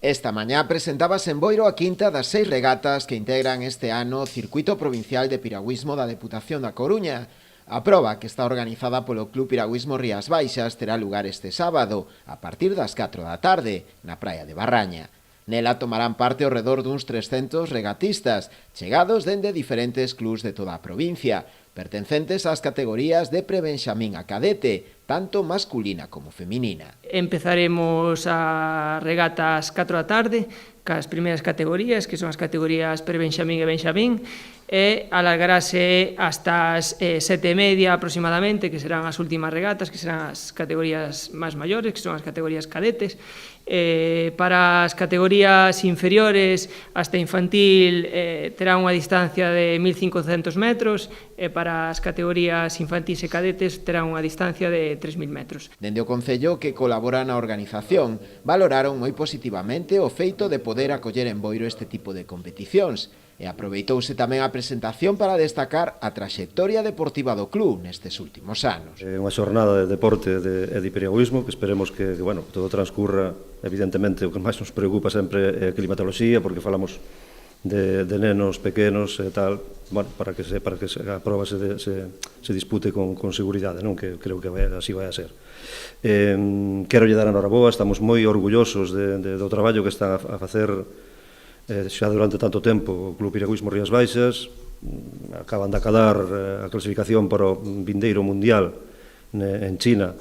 Esta mañá presentábase en Boiro a quinta das 6 regatas que integran este ano o Circuito Provincial de Piragüismo da Deputación da Coruña. A proba, que está organizada polo Club Piragüismo Rías Baixas, terá lugar este sábado, a partir das 4 da tarde, na praia de Barraña. Nela tomarán parte ao redor duns 300 regatistas, chegados dende diferentes clubs de toda a provincia, pertencentes ás categorías de prebenxamín a cadete, tanto masculina como feminina. Empezaremos a regata ás 4 da tarde, cas primeiras categorías, que son as categorías prebenxamín e benxamín, e alargarase hasta as 7:30 aproximadamente, que serán as últimas regatas, que serán as categorías máis maiores, que son as categorías cadetes. Para as categorías inferiores, hasta infantil, terá unha distancia de 1.500 metros, e para as categorías infantís e cadetes terá unha distancia de 3.000 metros. Dende o Concello, que colabora na organización, valoraron moi positivamente o feito de poder acoller en Boiro este tipo de competicións, e aproveitouse tamén a presentación para destacar a traxectoria deportiva do club nestes últimos anos. É unha xornada de deporte e de piragüismo que esperemos que todo transcurra. Evidentemente, o que máis nos preocupa sempre é a climatoloxía, porque falamos de nenos pequenos e tal, para que a prova se dispute con seguridade, non? Que creo que así vai a ser. Quero lle dar a noraboa, estamos moi orgullosos do traballo que están a facer xa durante tanto tempo o Club Piragüismo Rías Baixas. Acaban de acabar a clasificación para o vindeiro mundial en China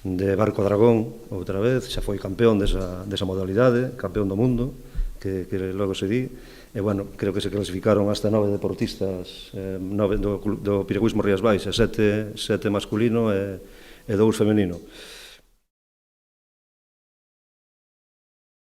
de barco dragón, outra vez, xa foi campeón desa modalidade, campeón do mundo, que logo se di, e, bueno, creo que se clasificaron hasta 9 deportistas do Piragüismo Rías Baixas, 7 masculino e 2 femenino.